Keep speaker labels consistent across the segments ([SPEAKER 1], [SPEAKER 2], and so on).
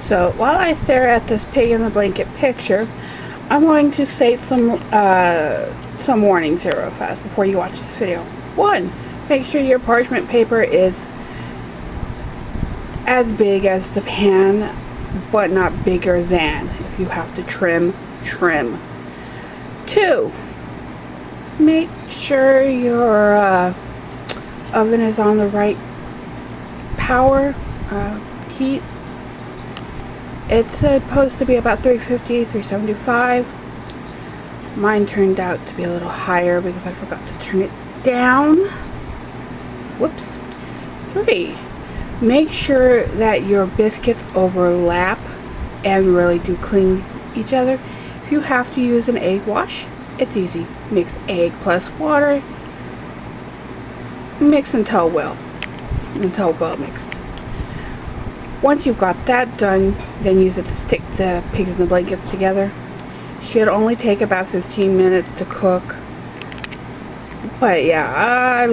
[SPEAKER 1] So while I stare at this pig in the blanket picture, I'm going to state some warnings here real fast before you watch this video. 1. Make sure your parchment paper is as big as the pan, but not bigger than. If you have to trim, trim. 2. Make sure your oven is on the right power heat. It's supposed to be about 350, 375. Mine turned out to be a little higher because I forgot to turn it down. Whoops. 3. Make sure that your biscuits overlap and really do clean each other. If you have to use an egg wash, it's easy. Mix egg plus water. Mix until well mixed. Once you've got that done, then use it to stick the pigs in the blankets together. Should only take about 15 minutes to cook. But yeah, I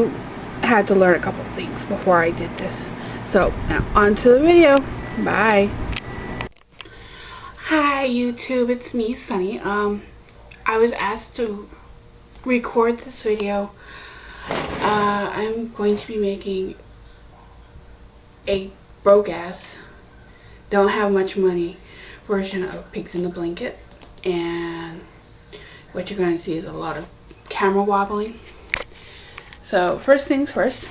[SPEAKER 1] had to learn a couple things before I did this. So now on to the video. Bye. Hi YouTube, it's me, Sunny. I was asked to record this video. I'm going to be making a broke-ass, don't have much money version of Pigs in the Blanket, and what you're going to see is a lot of camera wobbling. So first things first,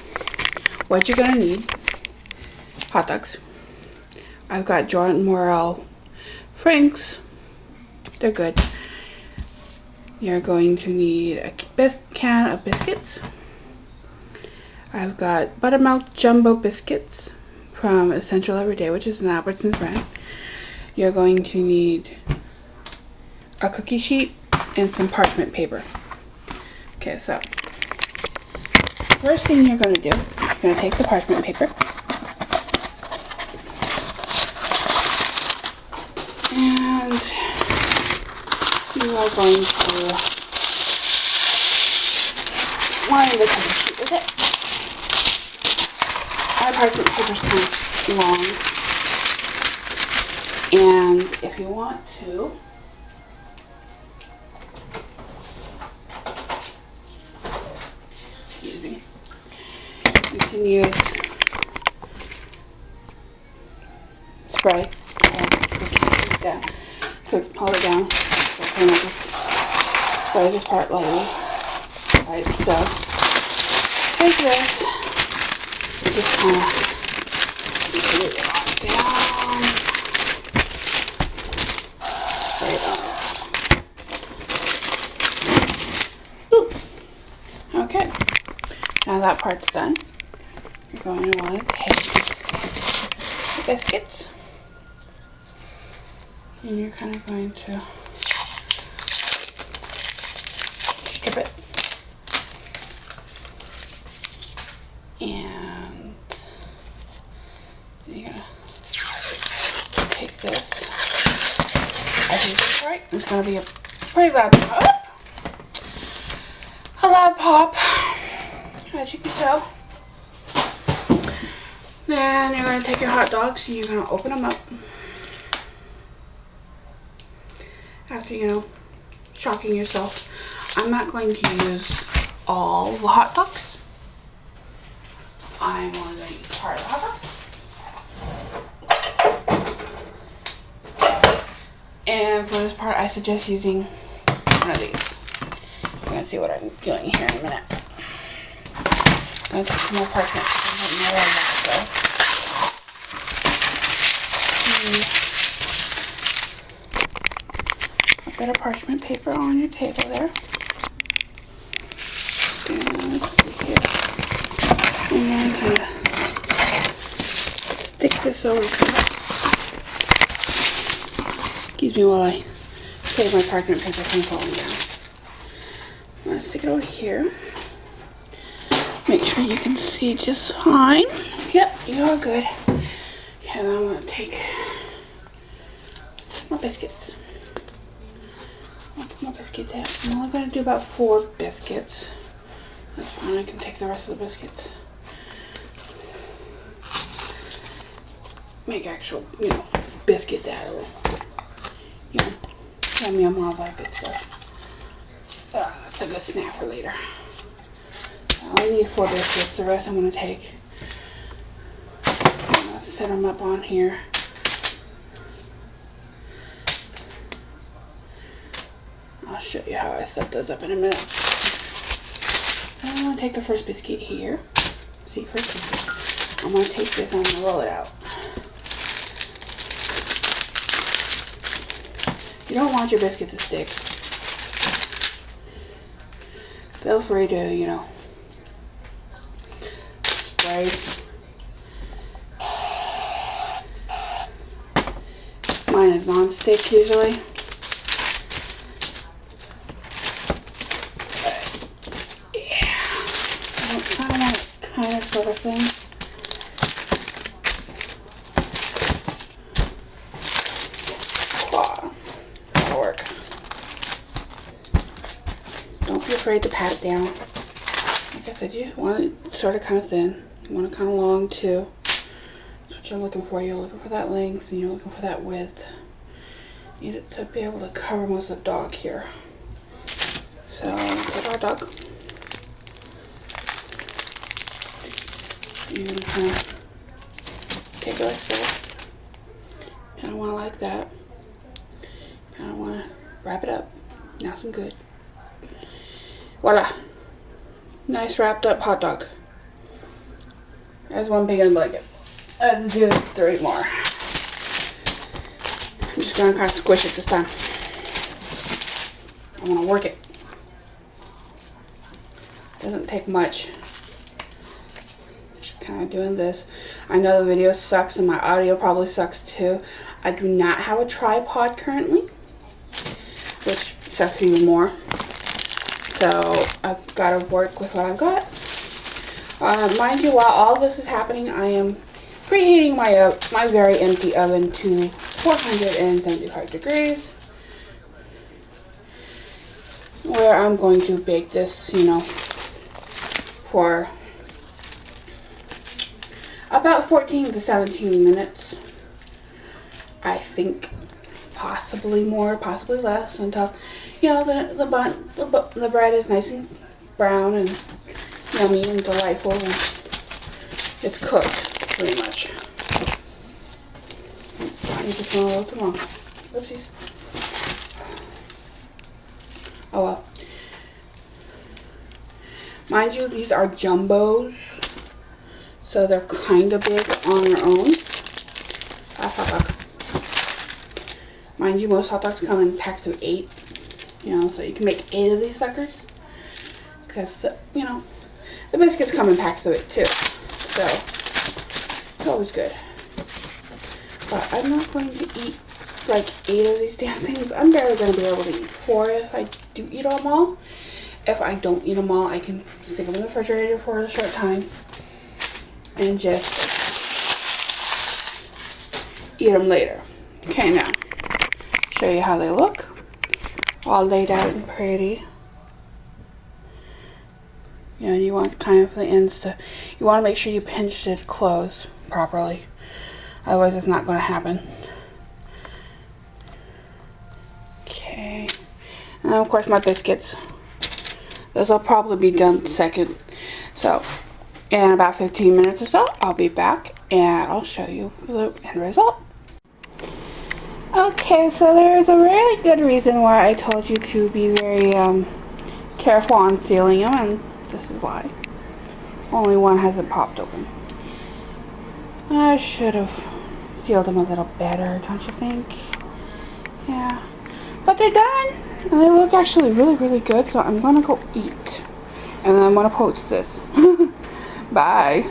[SPEAKER 1] what you're going to need: hot dogs. I've got Jon Morel Franks, they're good. You're going to need a can of biscuits. I've got buttermilk jumbo biscuits from Essential Everyday, which is an Albertsons brand. You're going to need a cookie sheet and some parchment paper. Okay, so first thing you're going to do, you're going to take the parchment paper and you are going to line the cookie sheet with it. My parchment paper is kind of long, and if you want to, excuse me, you can use spray to hold it down. So just spray this part lightly, like so. Take this. Just kind of glue it all down. Right on. Okay. Now that part's done. You're going to want to take the biscuits, and you're kind of going to strip it. And you're gonna take this. I think that's right. It's gonna be a pretty loud pop. A loud pop, as you can tell. Then you're gonna take your hot dogs and you're gonna open them up. After, shocking yourself, I'm not going to use all the hot dogs. I'm only going to use part of the hot dog. And for this part, I suggest using one of these. You're going to see what I'm doing here in a minute. I'm going to take some more parchment paper. A bit of parchment paper on your table there. And let's see here. And then kind of stick this over here. Excuse me while I save my parchment paper from falling down. I'm going to stick it over here. Make sure you can see just fine. Yep, you're all good. Okay, then I'm going to take my biscuits. I'll put my biscuits out. I'm only going to do about 4 biscuits. That's fine, I can take the rest of the biscuits. Make actual, biscuits out of it. You know, yum yum, all that good stuff. That's a good snack for later. I only need 4 biscuits. The rest I'm going to take. I'm going to set them up on here. I'll show you how I set those up in a minute. I'm going to take the first biscuit here. See, first biscuit. I'm going to take this and I'm going to roll it out. You don't want your biscuit to stick. Feel free to, you know, spray. Mine is non-stick usually. Kind of sort of thing. Wow, that'll work. Don't be afraid to pat it down. Like I said, you want it sort of kind of thin. You want it kind of long too. That's what you're looking for. You're looking for that length and you're looking for that width. You need it to be able to cover most of the dog here. So, put our dog. You're gonna kind of take it like that. Kind of want to like that. Kind of want to wrap it up. Nice and good. Voila! Nice wrapped up hot dog. There's one big and blanket. I have to do 3 more. I'm just gonna kind of squish it this time. I want to work it. Doesn't take much. Kind of doing this. I know the video sucks and my audio probably sucks too. I do not have a tripod currently, which sucks even more. So I've got to work with what I've got. Mind you, while all this is happening, I am preheating my very empty oven to 475 degrees, where I'm going to bake this, you know, for about 14 to 17 minutes. I think possibly more, possibly less, until, you know, the bread is nice and brown and yummy and delightful and it's cooked pretty much. I just went a little too long. Oopsies. Oh well. Mind you, these are jumbos. So they're kind of big on their own. That's hot dog. Mind you, most hot dogs come in packs of 8. You know, so you can make 8 of these suckers. Because, you know, the biscuits come in packs of it too. So, it's always good. But I'm not going to eat like 8 of these damn things. I'm barely going to be able to eat 4 if I do eat them all. If I don't eat them all, I can stick them in the refrigerator for a short time. And just eat them later. Okay, now show you how they look, all laid out and pretty. You know, you want kind of the ends to, you want to make sure you pinch it closed properly, otherwise it's not going to happen. Okay, and then of course my biscuits. Those will probably be done second. So in about 15 minutes or so, I'll be back and I'll show you the end result. Okay, so there's a really good reason why I told you to be very careful on sealing them, and this is why. Only one hasn't popped open. I should have sealed them a little better, don't you think? Yeah. But they're done, and they look actually really, really good, so I'm gonna go eat. And then I'm gonna post this. Bye.